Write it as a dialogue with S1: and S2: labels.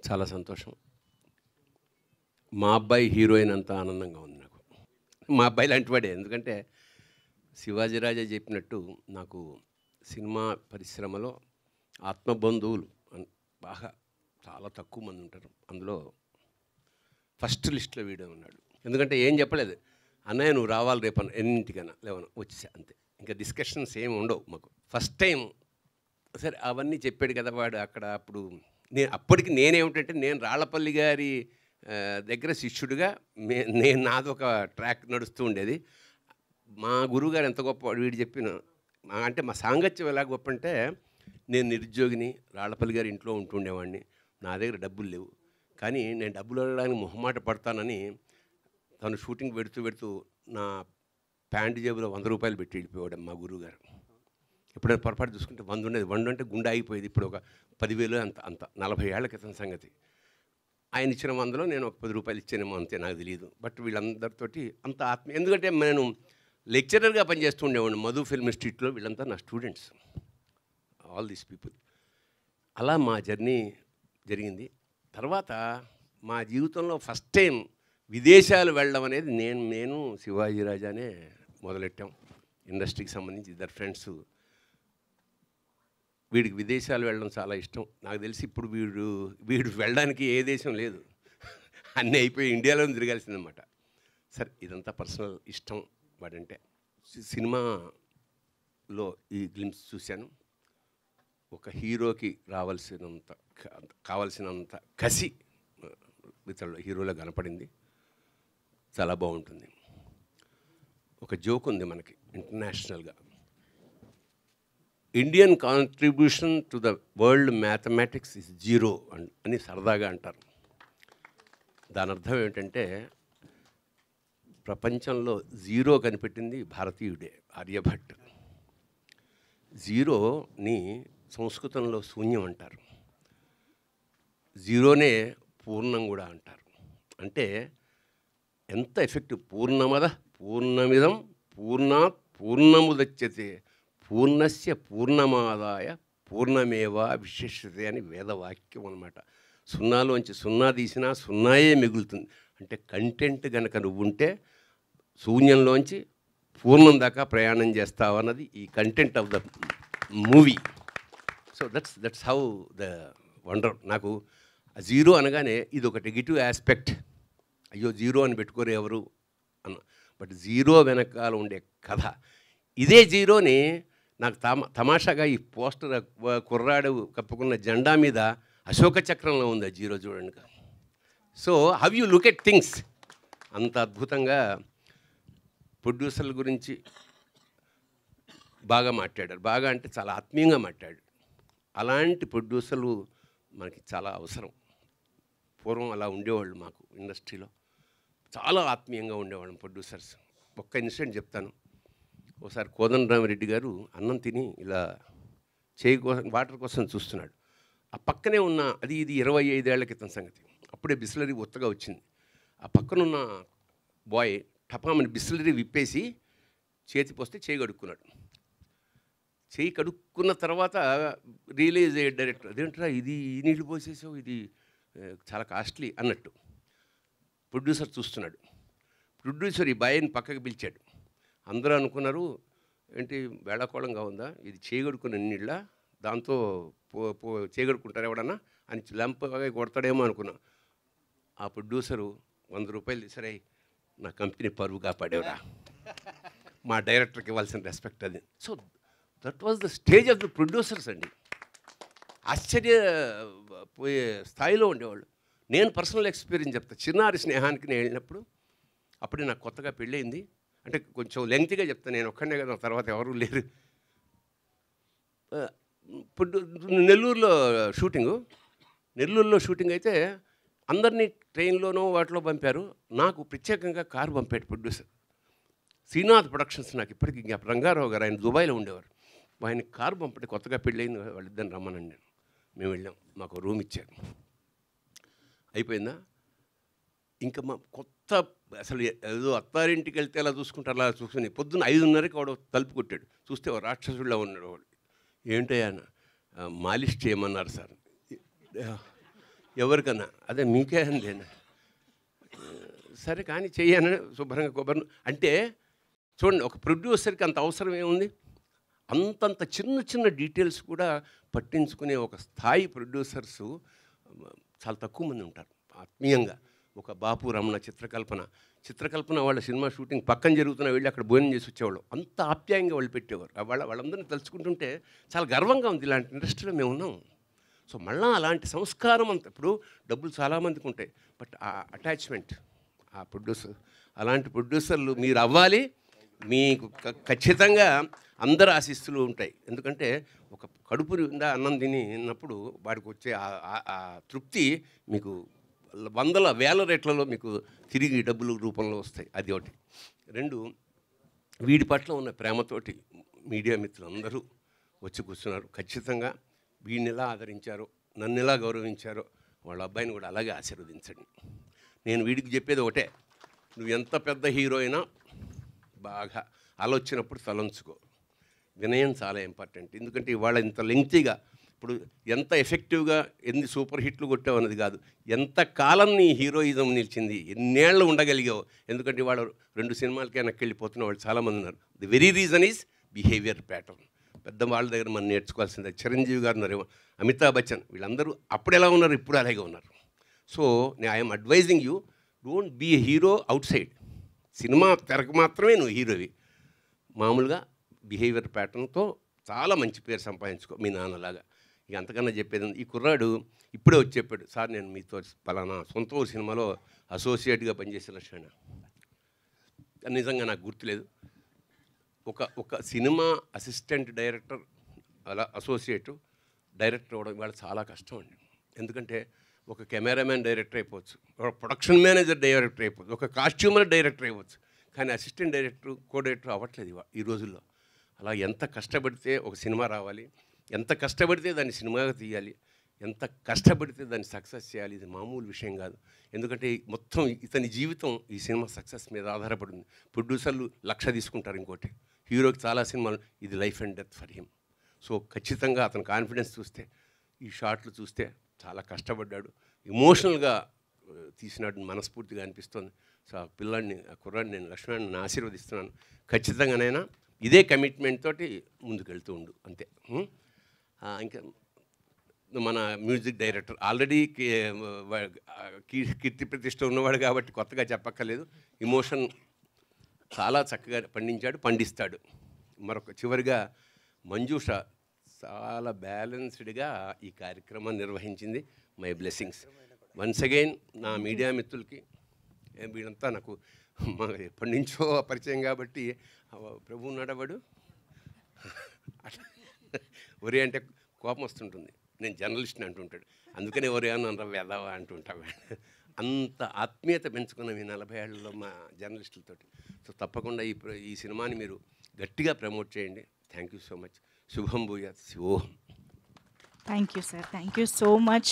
S1: చాలా సంతోషం. మా అబ్బాయి హీరోయిన్ అంత ఆనందంగా ఉంది నాకు. మా అబ్బాయి లాంటి వాడే. ఎందుకంటే శివాజీ రాజా చెప్పినట్టు నాకు సినిమా పరిశ్రమలో ఆత్మబంధువులు బాగా చాలా తక్కువ మంది ఉంటారు. అందులో ఫస్ట్ లిస్ట్లో వీడే ఉన్నాడు. ఎందుకంటే ఏం చెప్పలేదు, అన్నయ్య నువ్వు రావాలి రేపు ఎన్నింటికైనా లేవను వచ్చేసా అంతే. ఇంకా డిస్కషన్స్ ఏమి ఉండవు మాకు. ఫస్ట్ టైం సరే అవన్నీ చెప్పాడు కదా వాడు అక్కడ. అప్పుడు అప్పటికి నేనేమిటంటే నేను రాళ్ళపల్లి గారి దగ్గర శిష్యుడిగా నేను నాదొక ట్రాక్ నడుస్తూ ఉండేది. మా గురువుగారు ఎంత గొప్ప వీడు చెప్పిన అంటే మా సాంగత్యం ఎలా గొప్ప అంటే, నేను నిరుద్యోగిని, రాళ్ళపల్లి గారి ఇంట్లో ఉంటుండేవాడిని, నా దగ్గర డబ్బులు లేవు, కానీ నేను డబ్బులు అడగడానికి మొహమాట పడతానని తను షూటింగ్ పెడుతూ నా ప్యాంటు జేబులో 100 రూపాయలు పెట్టి వెళ్ళిపోయాడు మా గురువుగారు. ఎప్పుడైనా పొరపాటు చూసుకుంటే 100 ఉండేది. 100 అంటే గుండె ఆగిపోయేది. ఇప్పుడు ఒక 10,000 అంత 40 ఏళ్ల క్రితం సంగతి. ఆయన ఇచ్చిన 100లో నేను ఒక 10 రూపాయలు ఇచ్చానేమో అంతే, నాకు తెలియదు. బట్ వీళ్ళందరితోటి అంత ఆత్మీయ, ఎందుకంటే నేను లెక్చరర్గా పనిచేస్తూ ఉండేవాడిని మధు ఫిల్మ్ ఇన్స్టిట్యూట్లో. వీళ్ళంతా నా స్టూడెంట్స్, ఆల్ దీస్ పీపుల్. అలా మా జర్నీ జరిగింది. తర్వాత మా జీవితంలో ఫస్ట్ టైం విదేశాలు వెళ్ళడం అనేది నేను శివాజీ రాజానే మొదలెట్టాం. ఇండస్ట్రీకి సంబంధించి ఇద్దరు ఫ్రెండ్స్. వీడికి విదేశాలు వెళ్ళడం చాలా ఇష్టం. నాకు తెలిసి ఇప్పుడు వీడు వెళ్ళడానికి ఏ దేశం లేదు, అన్నీ అయిపోయి ఇండియాలోనే తిరగాల్సిందన్నమాట. సరే ఇదంతా పర్సనల్ ఇష్టం వాడంటే. సినిమాలో ఈ గ్లిమ్స్ చూశాను. ఒక హీరోకి కావాల్సినంత కసి ఇతరుల హీరోలో కనపడింది. చాలా బాగుంటుంది. ఒక జోక్ ఉంది మనకి ఇంటర్నేషనల్గా, Indian contribution to the world mathematics is 0 అని సరదాగా అంటారు. దాని అర్థం ఏమిటంటే ప్రపంచంలో 0 కనిపెట్టింది భారతీయుడే, ఆర్యభట్. 0ని సంస్కృతంలో శూన్యం అంటారు, 0నే పూర్ణం కూడా అంటారు. అంటే ఎంత ఎఫెక్టివ్. పూర్ణమద పూర్ణమిదం పూర్ణాత్ పూర్ణముదచ్యతే పూర్ణస్య పూర్ణమాదాయ పూర్ణమేవా విశేషతే అని వేదవాక్యం అన్నమాట. సున్నాలోంచి సున్నా తీసినా సున్నాయే మిగులుతుంది. అంటే కంటెంట్ కనుక నువ్వు ఉంటే శూన్యంలోంచి పూర్ణం దాకా ప్రయాణం చేస్తావు అన్నది ఈ content of the movie. So that's how the wonder. నాకు 0 అనగానే ఇది ఒక నెగిటివ్ ఆస్పెక్ట్, అయ్యో 0 అని పెట్టుకోరు ఎవరు అన్న. బట్ 0 వెనకాల ఉండే కథ ఇదే. 0ని నాకు తమాషాగా ఈ పోస్టర్ కుర్రాడు కప్పుకున్న జెండా మీద అశోక చక్రంలో ఉంది 0 చూడండి. So how you look at things. అంత అద్భుతంగా ప్రొడ్యూసర్ల గురించి బాగా మాట్లాడారు. బాగా అంటే చాలా ఆత్మీయంగా మాట్లాడారు. అలాంటి ప్రొడ్యూసర్లు మనకి చాలా అవసరం. పూర్వం అలా ఉండేవాళ్ళు మాకు ఇండస్ట్రీలో, చాలా ఆత్మీయంగా ఉండేవాళ్ళం ప్రొడ్యూసర్స్. ఒక్క ఇన్సిడెంట్ చెప్తాను. ఒకసారి కోదండరామిరెడ్డి గారు అన్నం తిని ఇలా చేయి కోసం వాటర్ కోసం చూస్తున్నాడు. ఆ పక్కనే ఉన్న ఇది 25 ఏళ్ల క్రితం సంగతి. అప్పుడే బిస్లరీ ఒత్తగా వచ్చింది. ఆ పక్కనున్న బాయ్ టపామని బిస్లరీ విప్పేసి చేతి పోస్తే చేయి కడుక్కున్నాడు. చేయి కడుక్కున్న తర్వాత రియలైజ్ అయ్యాడు డైరెక్టర్, అదేంట్రా ఇది ఈ నీళ్ళు పోసేసావు, ఇది చాలా కాస్ట్లీ అన్నట్టు. ప్రొడ్యూసర్ చూస్తున్నాడు. ప్రొడ్యూసర్ ఈ బాయ్ని పక్కకి పిలిచాడు. అందరూ అనుకున్నారు ఏంటి వేళాకోళంగా ఉందా, ఇది చేయగడుకున్న నీళ్ళ, దాంతో చేయగడుకుంటారు ఎవడన్నా అని లంపగా కొడతాడేమో అనుకున్నా. ఆ ప్రొడ్యూసరు 100 రూపాయలు తీసరే, నా కంపెనీ పరువు కాపాడేవరా, మా డైరెక్టర్కి ఇవ్వాల్సిన రెస్పెక్ట్ అది. So that was the stage of the producers అండి. ఆశ్చర్యపోయే స్థాయిలో ఉండేవాళ్ళు. నేను పర్సనల్ ఎక్స్పీరియన్స్ చెప్తాను. చిన్నారి స్నేహానికి నేను వెళ్ళినప్పుడు, అప్పుడే నాకు కొత్తగా పెళ్ళయింది. అంటే కొంచెం లెంగ్త్గా చెప్తాను, నేను ఒక్కడే కదా, తర్వాత ఎవరూ లేరు. నెల్లూరులో షూటింగ్ అయితే అందరినీ ట్రైన్లోనో వాటిలో పంపారు. నాకు ప్రత్యేకంగా కారు పంపాడు ప్రొడ్యూసర్. శ్రీనాథ్ ప్రొడక్షన్స్, నాకు ఇప్పటికీ రంగారావు గారు, ఆయన దుబాయ్లో ఉండేవారు. ఆయన కారు పంపండి, కొత్తగా పెళ్ళయింది వాళ్ళిద్దరిని రమ్మనండి నేను. మేము వెళ్ళాం, మాకు రూమ్ ఇచ్చారు. అయిపోయిందా, ఇంకా మా కొత్త అసలు ఏదో అత్తారింటికి వెళ్తే అలా చూసుకుంటారు, అలా చూసుకుని పొద్దున్న 5:30కి వాడు తలుపు కొట్టాడు. చూస్తే రాక్షసుడిలో ఉన్నాడు వాడు. ఏంటయ్యా మాలిష్ చేయమన్నారు సార్. ఎవరికన్నా అదే మీకే అందేనా సరే కానీ చెయ్యను శుభ్రంగా కొబ్బరి అంటే చూడండి ఒక ప్రొడ్యూసర్కి అంత అవసరం ఏముంది అంతంత చిన్న చిన్న డీటెయిల్స్ కూడా పట్టించుకునే ఒక స్థాయి ప్రొడ్యూసర్స్ చాలా తక్కువ మంది ఉంటారు ఆత్మీయంగా ఒక బాపు రమణ చిత్రకల్పన వాళ్ళ సినిమా షూటింగ్ పక్కన జరుగుతున్న వెళ్ళి అక్కడ భోజనం చేసి వచ్చేవాళ్ళు అంత ఆప్యాయంగా వాళ్ళు పెట్టేవారు వాళ్ళందరినీ తలుచుకుంటుంటే చాలా గర్వంగా ఉంది ఇలాంటి ఇండస్ట్రీలో మేము ఉన్నాం సో మళ్ళీ అలాంటి సంస్కారం అంత ఇప్పుడు డబ్బులు చాలామందికి ఉంటాయి బట్ ఆ అటాచ్మెంట్ ఆ ప్రొడ్యూసర్ అలాంటి ప్రొడ్యూసర్లు మీరు అవ్వాలి మీకు ఖచ్చితంగా అందరు ఆశిస్తులు ఉంటాయి ఎందుకంటే ఒక కడుపు నిండా అన్నం తిన్నప్పుడు వాడికి వచ్చే ఆ తృప్తి మీకు వందల వేల రేట్లలో మీకు తిరిగి డబ్బుల రూపంలో వస్తాయి అది ఒకటి రెండు వీడి పట్ల ఉన్న ప్రేమతోటి మీడియా మిత్రులందరూ వచ్చి కూర్చున్నారు ఖచ్చితంగా వీడిని ఎలా ఆదరించారో నన్ను ఎలా గౌరవించారో వాళ్ళ అబ్బాయిని కూడా అలాగే ఆశీర్వదించండి నేను వీడికి చెప్పేది ఒకటే నువ్వు ఎంత పెద్ద హీరో అయినా బాగా ఆలోచనప్పుడు తలంచుకో వినయం చాలా ఇంపార్టెంట్ ఎందుకంటే ఇవాళ ఇంత లెంగ్తీగా ఇప్పుడు ఎంత ఎఫెక్టివ్గా ఎన్ని సూపర్ హిట్లు కొట్టావు అన్నది కాదు ఎంత కాలం నీ హీరోయిజం నిలిచింది ఎన్నేళ్ళు ఉండగలిగావు ఎందుకంటే వాళ్ళు 2 సినిమాలకే వెనక్కి వెళ్ళిపోతున్న వాళ్ళు చాలామంది ఉన్నారు the very reason is behaviour pattern పెద్దవాళ్ళ దగ్గర మనం నేర్చుకోవాల్సిందే చిరంజీవి గారు ఉన్నారు అమితాబ్ బచ్చన్ వీళ్ళందరూ అప్పుడు ఎలా ఉన్నారు ఇప్పుడు అలాగే ఉన్నారు so I'm advising you don't be a hero outside cinema తెరకు మాత్రమే నువ్వు హీరోవి మామూలుగా బిహేవియర్ ప్యాటర్న్తో చాలా మంచి పేరు సంపాదించుకో మీ నాన్నలాగా ఇక అంతకన్నా చెప్పేది ఈ కుర్రాడు ఇప్పుడే వచ్చి చెప్పాడు సార్ నేను మీతో పలానా సొంత ఊరు సినిమాలో అసోసియేట్గా పనిచేసే లక్ష్మణ నిజంగా నాకు గుర్తులేదు ఒక సినిమా అసిస్టెంట్ డైరెక్టర్ అలా అసోసియేట్ డైరెక్టర్ అవ్వడం ఇవాళ చాలా కష్టం అండి ఎందుకంటే ఒక కెమెరామ్యాన్ డైరెక్టర్ అయిపోవచ్చు ఒక ప్రొడక్షన్ మేనేజర్ డైరెక్టర్ అయిపోవచ్చు ఒక కాస్ట్యూమర్ డైరెక్టర్ అయిపోవచ్చు కానీ అసిస్టెంట్ డైరెక్టర్ కో డైరెక్టర్ అవ్వట్లేదు ఈ రోజుల్లో అలా ఎంత కష్టపడితే ఒక సినిమా రావాలి ఎంత కష్టపడితే దాన్ని సినిమాగా తీయాలి ఎంత కష్టపడితే దాన్ని సక్సెస్ చేయాలి ఇది మామూలు విషయం కాదు ఎందుకంటే మొత్తం ఇతని జీవితం ఈ సినిమా సక్సెస్ మీద ఆధారపడింది ప్రొడ్యూసర్లు 1,00,000 తీసుకుంటారు ఇంకోటి హీరోకి చాలా సినిమాలు ఇది life and death for him so ఖచ్చితంగా అతని కాన్ఫిడెన్స్ చూస్తే ఈ షాట్లు చూస్తే చాలా కష్టపడ్డాడు ఎమోషనల్గా తీసినాడు మనస్ఫూర్తిగా అనిపిస్తుంది సో ఆ పిల్లాడిని ఆ కుర్రాడిని నేను లక్ష్మణ్ని ఆశీర్వదిస్తున్నాను ఖచ్చితంగానైనా ఇదే కమిట్మెంట్ తోటి ముందుకెళ్తూ ఉండు అంతే ఇంకా మన మ్యూజిక్ డైరెక్టర్ ఆల్రెడీ కీర్తి ప్రతిష్ట ఉన్నవాడు కాబట్టి కొత్తగా చెప్పక్కర్లేదు ఎమోషన్ చాలా చక్కగా పండిస్తాడు మరొక చివరిగా మంజూష చాలా బ్యాలెన్స్డ్గా ఈ కార్యక్రమాన్ని నిర్వహించింది మై బ్లెస్సింగ్స్ వన్స్ అగైన్ నా మీడియా మిత్రులకి వీళ్ళంతా నాకు ఎప్పటి నుంచో పరిచయం కాబట్టి ప్రభు నడవడు ఒరే అంటే కోపం వస్తుంటుంది నేను జర్నలిస్ట్ని అంటుంటాడు అందుకనే ఒరే అని వెదవా అంటుంటాం అంత ఆత్మీయత పెంచుకున్నాం ఈ 40 ఏళ్ళలో మా జర్నలిస్టులతోటి సో తప్పకుండా ఈ సినిమాని మీరు గట్టిగా ప్రమోట్ చేయండి థ్యాంక్ యూ సో మచ్ శుభం భూయాత్ శివోహం
S2: thank you sir thank you so much